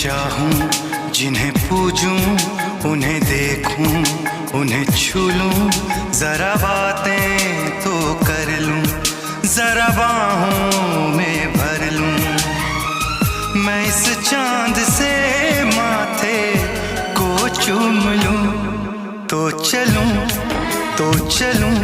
चाहूं, जिन्हें पूजूं, उन्हें देखूं, उन्हें छू लूं, जरा बातें तो कर लूं, जरा बाहों में भर लूं। मैं इस चांद से माथे को चूम लूं, तो चलूं, तो चलूं,